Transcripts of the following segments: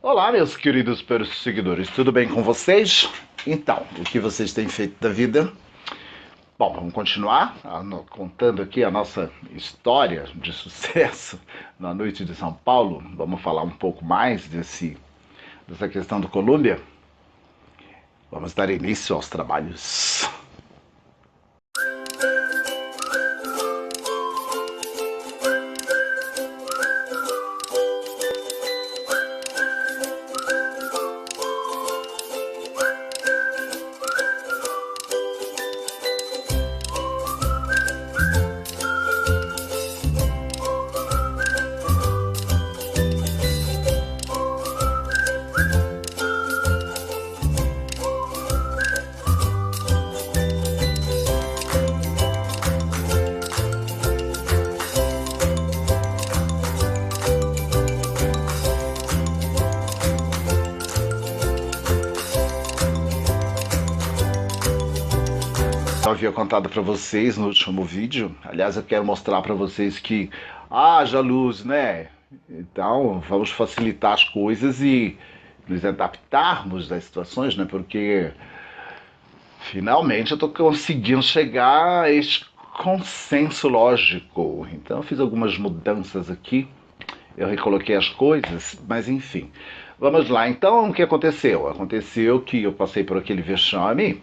Olá, meus queridos perseguidores, tudo bem com vocês? Então, o que vocês têm feito da vida? Bom, vamos continuar contando aqui a nossa história de sucesso na noite de São Paulo. Vamos falar um pouco mais dessa questão do Colômbia. Vamos dar início aos trabalhos. Eu havia contado para vocês no último vídeo. Aliás, eu quero mostrar para vocês que haja luz, né? Então, vamos facilitar as coisas e nos adaptarmos às situações, né? Porque finalmente eu estou conseguindo chegar a este consenso lógico. Então, eu fiz algumas mudanças aqui. Eu recoloquei as coisas, mas enfim. Vamos lá. Então, o que aconteceu? Aconteceu que eu passei por aquele vexame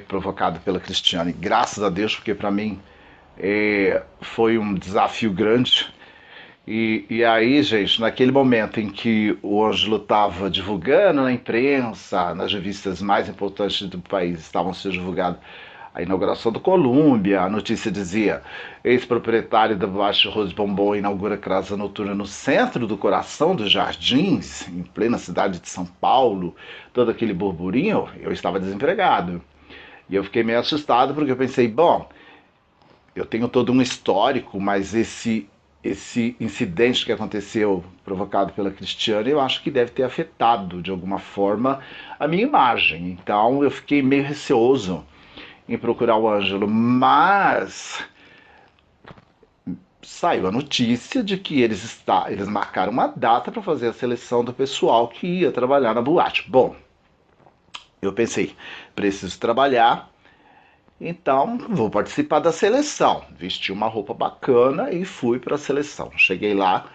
provocado pela Cristiane, graças a Deus, porque para mim foi um desafio grande. E aí, gente, naquele momento em que o Ângelo estava divulgando na imprensa, nas revistas mais importantes do país, estavam sendo divulgadas a inauguração do Colômbia, a notícia dizia: ex-proprietário da Boate Rose Bombom inaugura casa noturna no centro do coração dos Jardins, em plena cidade de São Paulo, todo aquele burburinho. Eu estava desempregado. E eu fiquei meio assustado porque eu pensei, bom, eu tenho todo um histórico, mas esse incidente que aconteceu provocado pela Cristiane, eu acho que deve ter afetado de alguma forma a minha imagem. Então eu fiquei meio receoso em procurar o Ângelo, mas saiu a notícia de que eles marcaram uma data para fazer a seleção do pessoal que ia trabalhar na boate. Bom, eu pensei, preciso trabalhar, então vou participar da seleção. Vesti uma roupa bacana e fui para a seleção. Cheguei lá,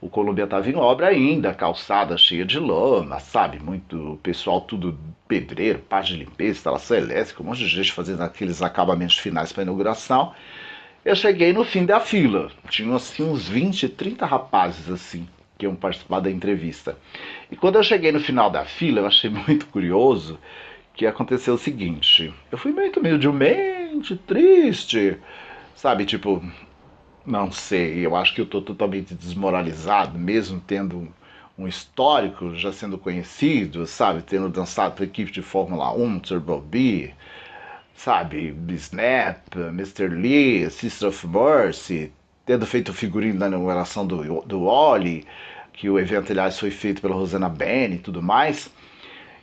o Colômbia estava em obra ainda, calçada cheia de lama, sabe? Muito pessoal, tudo pedreiro, parte de limpeza, instalação elétrica, um monte de gente fazendo aqueles acabamentos finais para a inauguração. Eu cheguei no fim da fila. Tinham assim uns 20, 30 rapazes assim que iam participar da entrevista. E quando eu cheguei no final da fila, eu achei muito curioso que aconteceu o seguinte. Eu fui meio humildemente, triste, sabe? Tipo, não sei, eu acho que eu tô totalmente desmoralizado, mesmo tendo um histórico, já sendo conhecido, sabe? Tendo dançado para a equipe de Fórmula 1, Turbo B, sabe? Snap, Mr. Lee, Sister of Mercy, tendo feito o figurino da inauguração do Oli, que o evento, aliás, foi feito pela Rosana Bene e tudo mais.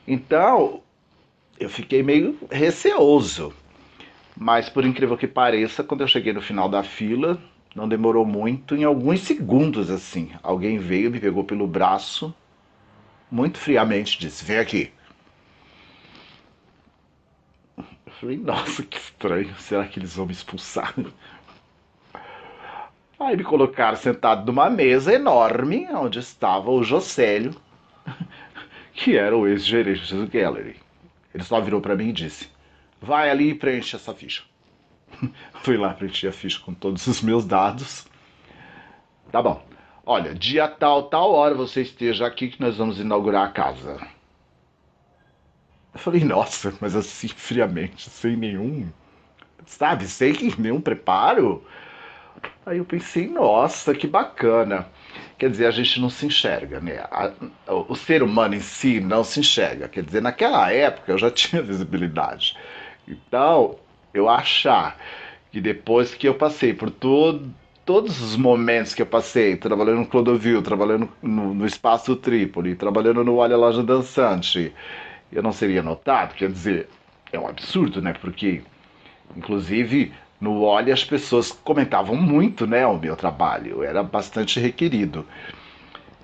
Então, eu fiquei meio receoso. Mas, por incrível que pareça, quando eu cheguei no final da fila, não demorou muito, em alguns segundos, assim, alguém veio, me pegou pelo braço, muito friamente disse, vem aqui. Eu falei, nossa, que estranho, será que eles vão me expulsar? Aí me colocaram sentado numa mesa enorme, onde estava o Josélio, que era o ex-gerente do Gallery. Ele só virou para mim e disse, vai ali e preenche essa ficha. Fui lá, preenchi a ficha com todos os meus dados. Tá bom. Olha, dia tal, tal hora você esteja aqui que nós vamos inaugurar a casa. Eu falei, nossa, mas assim, friamente, sem nenhum, sabe, sem nenhum preparo. Aí eu pensei, nossa, que bacana. Quer dizer, a gente não se enxerga, né? O ser humano em si não se enxerga. Quer dizer, naquela época eu já tinha visibilidade. Então, eu achar que depois que eu passei por todos os momentos que eu passei, trabalhando no Clodovil, trabalhando no Espaço Trípoli, trabalhando no Olha Loja Dançante, eu não seria notado? Quer dizer, é um absurdo, né? Porque, inclusive, no Olha as pessoas comentavam muito, né, o meu trabalho, era bastante requerido.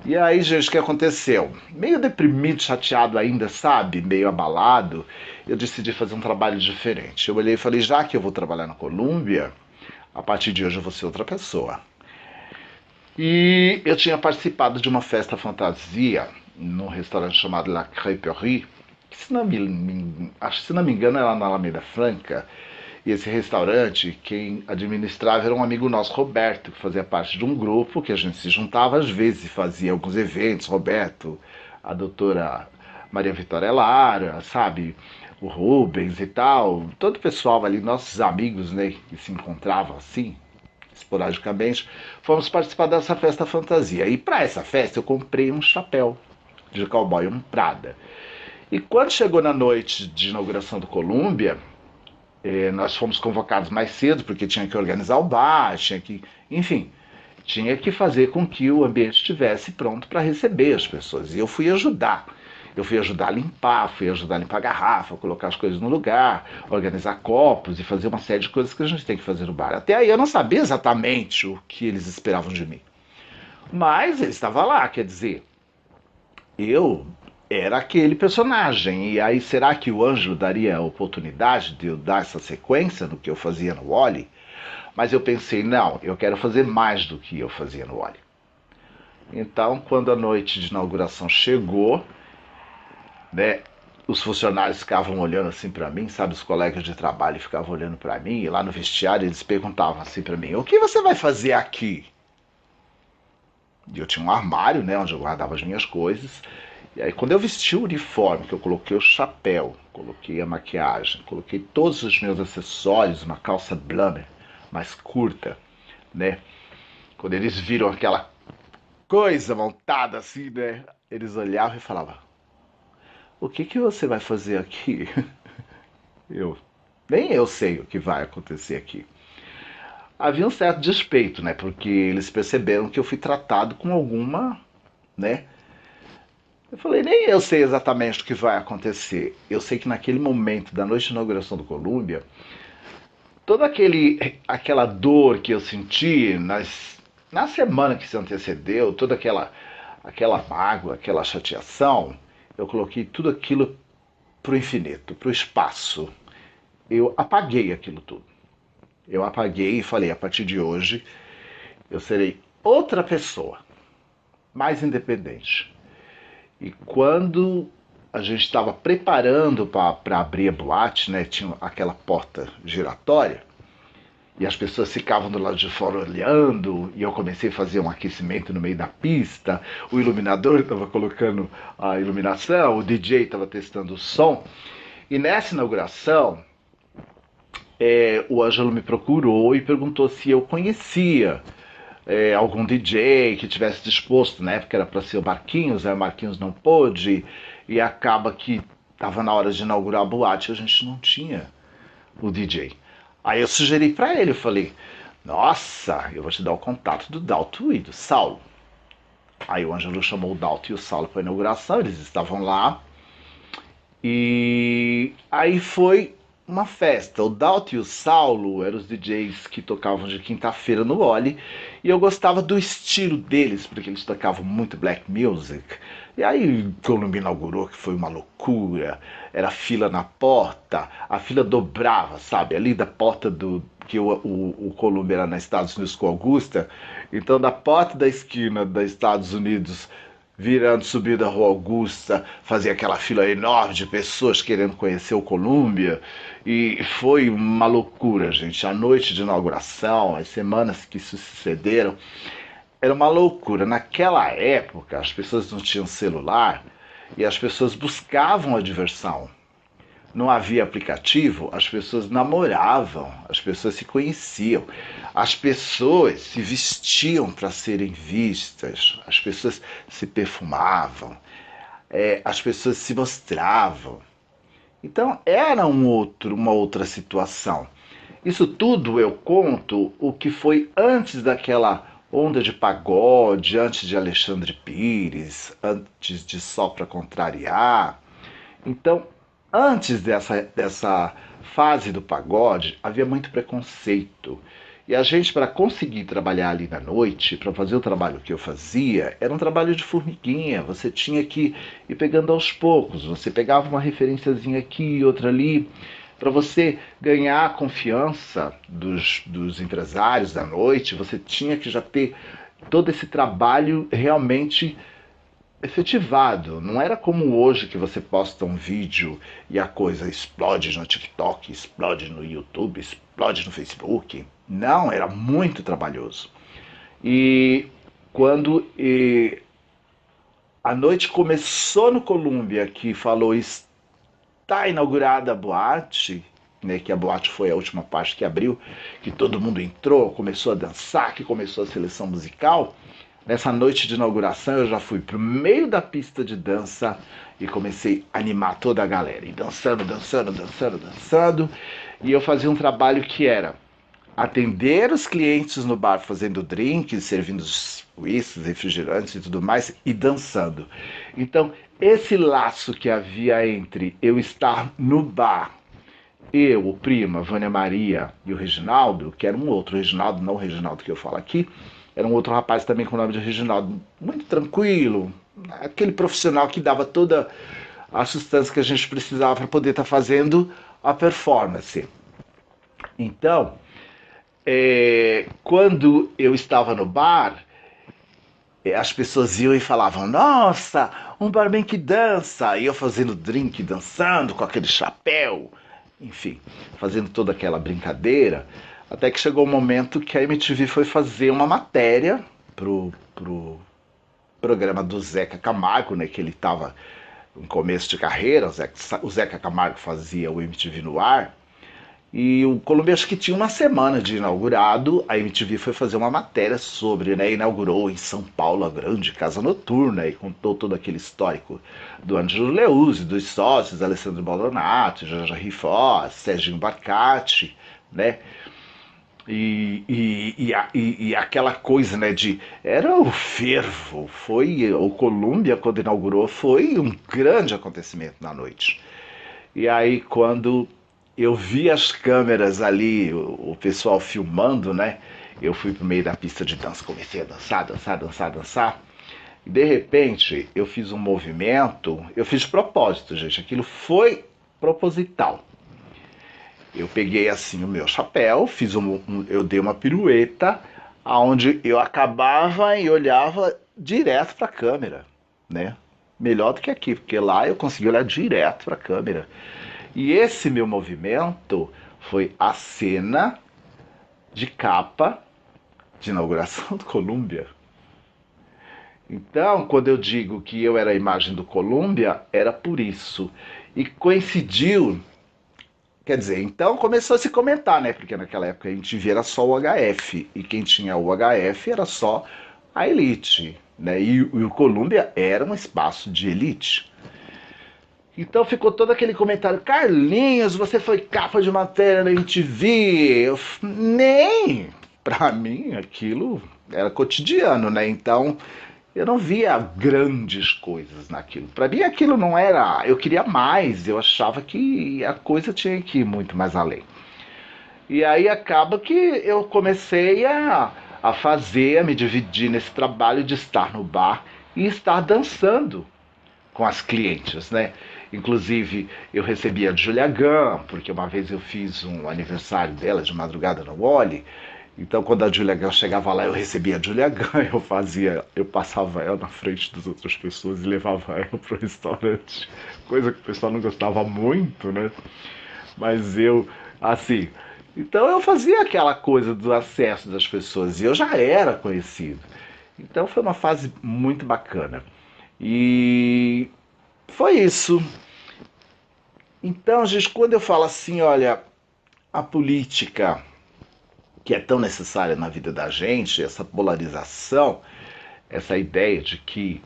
E aí, gente, o que aconteceu? Meio deprimido, chateado ainda, sabe? Meio abalado, eu decidi fazer um trabalho diferente. Eu olhei e falei, já que eu vou trabalhar na Colômbia, a partir de hoje eu vou ser outra pessoa. E eu tinha participado de uma festa fantasia num restaurante chamado La Crêperie, que se não me engano era na Alameda Franca. E esse restaurante, quem administrava era um amigo nosso, Roberto, que fazia parte de um grupo que a gente se juntava às vezes e fazia alguns eventos. Roberto, a doutora Maria Vitória Lara, sabe? O Rubens e tal. Todo o pessoal ali, nossos amigos, né, que se encontravam assim, esporadicamente, fomos participar dessa festa fantasia. E para essa festa eu comprei um chapéu de cowboy, um Prada. E quando chegou na noite de inauguração do Colômbia, nós fomos convocados mais cedo porque tinha que organizar o bar, enfim, tinha que fazer com que o ambiente estivesse pronto para receber as pessoas. E eu fui ajudar. Eu fui ajudar a limpar, fui ajudar a limpar a garrafa, colocar as coisas no lugar, organizar copos e fazer uma série de coisas que a gente tem que fazer no bar. Até aí eu não sabia exatamente o que eles esperavam de mim. Mas ele estava lá, quer dizer, eu era aquele personagem. E aí, será que o Ângelo daria a oportunidade de eu dar essa sequência no que eu fazia no Wally? Mas eu pensei, não, eu quero fazer mais do que eu fazia no Wally. Então, quando a noite de inauguração chegou, né, os funcionários ficavam olhando assim para mim, sabe, os colegas de trabalho ficavam olhando para mim, e lá no vestiário eles perguntavam assim para mim: "O que você vai fazer aqui?" E eu tinha um armário, né, onde eu guardava as minhas coisas. E aí, quando eu vesti o uniforme, que eu coloquei o chapéu, coloquei a maquiagem, coloquei todos os meus acessórios, uma calça blummer mais curta, né? Quando eles viram aquela coisa montada assim, né? Eles olhavam e falavam: "O que que você vai fazer aqui?" Eu nem eu sei o que vai acontecer aqui. Havia um certo despeito, né? Porque eles perceberam que eu fui tratado com alguma, né? Eu falei, nem eu sei exatamente o que vai acontecer. Eu sei que naquele momento da noite de inauguração do Colômbia, toda aquela dor que eu senti na semana que se antecedeu, toda aquela mágoa, aquela chateação, eu coloquei tudo aquilo pro infinito, pro espaço. Eu apaguei aquilo tudo. Eu apaguei e falei, a partir de hoje, eu serei outra pessoa, mais independente. E quando a gente estava preparando para abrir a boate, né? Tinha aquela porta giratória e as pessoas ficavam do lado de fora olhando e eu comecei a fazer um aquecimento no meio da pista. O iluminador estava colocando a iluminação, o DJ estava testando o som. E nessa inauguração, o Ângelo me procurou e perguntou se eu conhecia algum DJ que tivesse disposto, na época era para ser o Marquinhos, aí o Marquinhos não pôde, e acaba que estava na hora de inaugurar a boate, a gente não tinha o DJ. Aí eu sugeri para ele, eu falei, nossa, eu vou te dar o contato do Dalto e do Saulo. Aí o Ângelo chamou o Dalto e o Saulo para a inauguração, eles estavam lá, e aí foi uma festa. O Dalto e o Saulo eram os DJs que tocavam de quinta-feira no Oli. E eu gostava do estilo deles, porque eles tocavam muito black music. E aí, quando me inaugurou, que foi uma loucura, era fila na porta, a fila dobrava, sabe? Ali da porta do. Que o Columbia era nos Estados Unidos com Augusta. Então, da porta da esquina dos Estados Unidos virando, subindo a Rua Augusta, fazia aquela fila enorme de pessoas querendo conhecer o Colômbia. E foi uma loucura, gente. A noite de inauguração, as semanas que sucederam, era uma loucura. Naquela época, as pessoas não tinham celular e as pessoas buscavam a diversão. Não havia aplicativo, as pessoas namoravam, as pessoas se conheciam, as pessoas se vestiam para serem vistas, as pessoas se perfumavam, as pessoas se mostravam. Então era uma outra situação. Isso tudo eu conto o que foi antes daquela onda de pagode, antes de Alexandre Pires, antes de Só Pra Contrariar. Então, antes dessa fase do pagode, havia muito preconceito. E a gente, para conseguir trabalhar ali na noite, para fazer o trabalho que eu fazia, era um trabalho de formiguinha. Você tinha que ir pegando aos poucos. Você pegava uma referenciazinha aqui, outra ali. Para você ganhar a confiança dos empresários da noite, você tinha que já ter todo esse trabalho realmente efetivado. Não era como hoje que você posta um vídeo e a coisa explode no TikTok, explode no YouTube, explode no Facebook. Não, era muito trabalhoso. E quando a noite começou no Colômbia, que falou está inaugurada a boate, né, que a boate foi a última parte que abriu, que todo mundo entrou, começou a dançar, que começou a seleção musical. Nessa noite de inauguração eu já fui pro meio da pista de dança e comecei a animar toda a galera. E dançando, dançando, dançando, dançando. E eu fazia um trabalho que era atender os clientes no bar fazendo drinks, servindo uísques, refrigerantes e tudo mais, e dançando. Então, esse laço que havia entre eu estar no bar, eu, o primo, a Vânia Maria e o Reginaldo, que era um outro Reginaldo, não o Reginaldo que eu falo aqui, era um outro rapaz também com o nome de Reginaldo, muito tranquilo, aquele profissional que dava toda a sustância que a gente precisava para poder estar fazendo a performance. Então, quando eu estava no bar, as pessoas iam e falavam: Nossa, um barman que dança! E eu fazendo drink, dançando com aquele chapéu, enfim, fazendo toda aquela brincadeira. Até que chegou o momento que a MTV foi fazer uma matéria pro programa do Zeca Camargo, né? Que ele estava no começo de carreira, o Zeca Camargo fazia o MTV no ar. E o Colômbia acho que tinha uma semana de inaugurado, a MTV foi fazer uma matéria sobre, né? Inaugurou em São Paulo a grande casa noturna e contou todo aquele histórico do Ângelo Leuzzi, dos sócios, Alessandro Baldonati, Janja Rifó, Serginho Barcati, né? E aquela coisa, né, de... Era o fervo, foi... O Colômbia, quando inaugurou, foi um grande acontecimento na noite. E aí, quando eu vi as câmeras ali, o pessoal filmando, né? Eu fui pro meio da pista de dança, comecei a dançar, dançar, dançar, dançar. E de repente, eu fiz um movimento, eu fiz de propósito, gente, aquilo foi proposital. Eu peguei assim o meu chapéu, eu dei uma pirueta, aonde eu acabava e olhava direto para a câmera, né? Melhor do que aqui, porque lá eu consegui olhar direto para a câmera. E esse meu movimento foi a cena de capa de inauguração do Colômbia. Então, quando eu digo que eu era a imagem do Colômbia, era por isso. E coincidiu, quer dizer, então começou a se comentar, né? Porque naquela época a gente via era só o HF, e quem tinha o HF era só a elite, né? E o Colômbia era um espaço de elite. Então ficou todo aquele comentário: Carlinhos, você foi capa de matéria na MTV. Nem! Pra mim aquilo era cotidiano, né? Então eu não via grandes coisas naquilo. Pra mim aquilo não era. Eu queria mais, eu achava que a coisa tinha que ir muito mais além. E aí acaba que eu comecei a fazer, a me dividir nesse trabalho de estar no bar e estar dançando com as clientes, né? Inclusive, eu recebi a Julia Gunn, porque uma vez eu fiz um aniversário dela de madrugada no Wally. Então, quando a Julia Gunn chegava lá, eu recebia a Julia Gunn, eu passava ela na frente das outras pessoas e levava ela pro restaurante. Coisa que o pessoal não gostava muito, né? Mas eu, assim, então eu fazia aquela coisa do acesso das pessoas e eu já era conhecido. Então foi uma fase muito bacana. E foi isso. Então, gente, quando eu falo assim, olha, a política que é tão necessária na vida da gente, essa polarização, essa ideia de que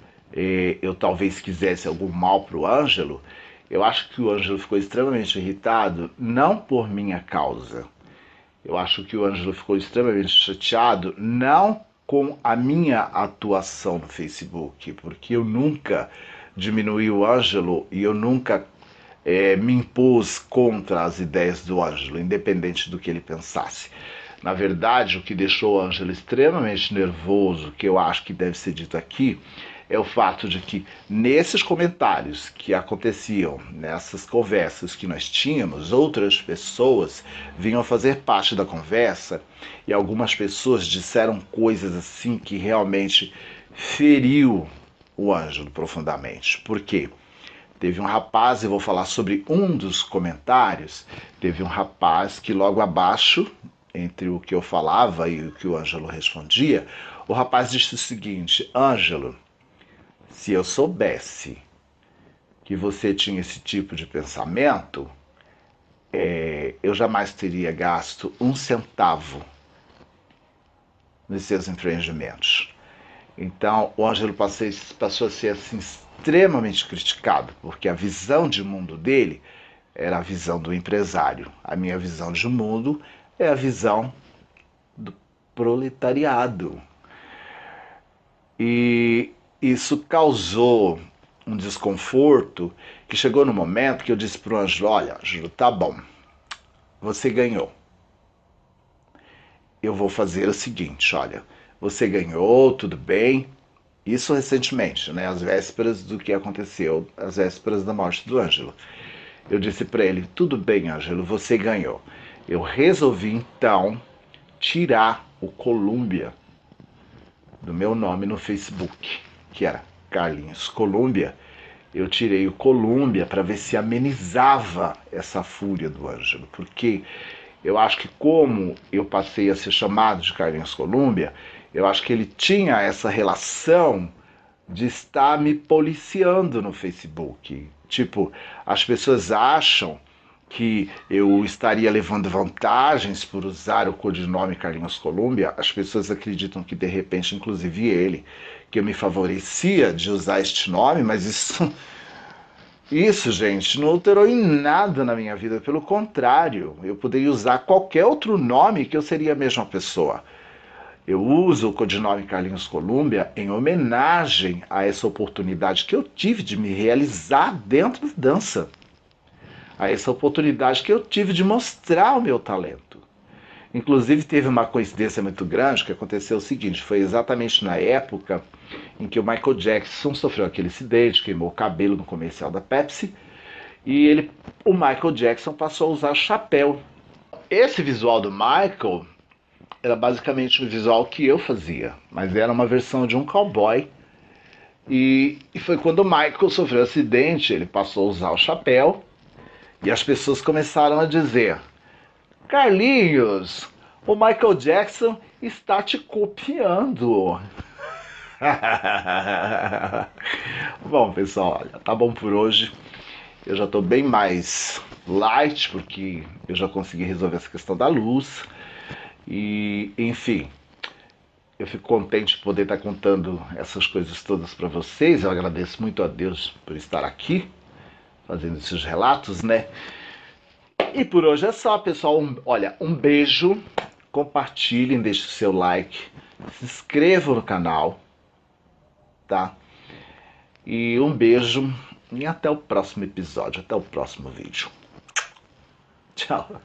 eu talvez quisesse algum mal para o Ângelo, eu acho que o Ângelo ficou extremamente irritado, não por minha causa. Eu acho que o Ângelo ficou extremamente chateado, não com a minha atuação no Facebook, porque eu nunca diminuí o Ângelo e eu nunca me impus contra as ideias do Ângelo, independente do que ele pensasse. Na verdade, o que deixou o Ângelo extremamente nervoso, que eu acho que deve ser dito aqui, é o fato de que nesses comentários que aconteciam, nessas conversas que nós tínhamos, outras pessoas vinham fazer parte da conversa e algumas pessoas disseram coisas assim que realmente feriu o Ângelo profundamente. Por quê? Teve um rapaz, eu vou falar sobre um dos comentários, teve um rapaz que logo abaixo, entre o que eu falava e o que o Ângelo respondia, o rapaz disse o seguinte: Ângelo, se eu soubesse que você tinha esse tipo de pensamento, eu jamais teria gasto um centavo nos seus empreendimentos. Então, o Ângelo passou a ser assim, extremamente criticado, porque a visão de mundo dele era a visão do empresário. A minha visão de mundo é a visão do proletariado. E isso causou um desconforto que chegou no momento que eu disse para o Ângelo: olha, Ângelo, tá bom, você ganhou. Eu vou fazer o seguinte, olha, você ganhou, tudo bem. Isso recentemente, né, às vésperas do que aconteceu, às vésperas da morte do Ângelo. Eu disse para ele: tudo bem, Ângelo, você ganhou. Eu resolvi então tirar o Columbia do meu nome no Facebook, que era Carlinhos Columbia. Eu tirei o Columbia para ver se amenizava essa fúria do Ângelo, porque eu acho que como eu passei a ser chamado de Carlinhos Columbia, eu acho que ele tinha essa relação de estar me policiando no Facebook. Tipo, as pessoas acham que eu estaria levando vantagens por usar o codinome Carlinhos Columbia. As pessoas acreditam que, de repente, inclusive ele, que eu me favorecia de usar este nome, mas isso, gente, não alterou em nada na minha vida. Pelo contrário, eu poderia usar qualquer outro nome que eu seria a mesma pessoa. Eu uso o codinome Carlinhos Columbia em homenagem a essa oportunidade que eu tive de me realizar dentro da dança, a essa oportunidade que eu tive de mostrar o meu talento. Inclusive teve uma coincidência muito grande que aconteceu o seguinte: foi exatamente na época em que o Michael Jackson sofreu aquele acidente, queimou o cabelo no comercial da Pepsi, e o Michael Jackson passou a usar chapéu. Esse visual do Michael era basicamente o visual que eu fazia, mas era uma versão de um cowboy. E foi quando o Michael sofreu um acidente, ele passou a usar o chapéu e as pessoas começaram a dizer: Carlinhos, o Michael Jackson está te copiando. Bom, pessoal, olha, tá bom por hoje. Eu já estou bem mais light, porque eu já consegui resolver essa questão da luz. E, enfim, eu fico contente de poder estar contando essas coisas todas para vocês. Eu agradeço muito a Deus por estar aqui, fazendo esses relatos, né? E por hoje é só, pessoal. Olha, um beijo. Compartilhem, deixem o seu like. Se inscrevam no canal, tá? E um beijo. E até o próximo episódio, até o próximo vídeo. Tchau.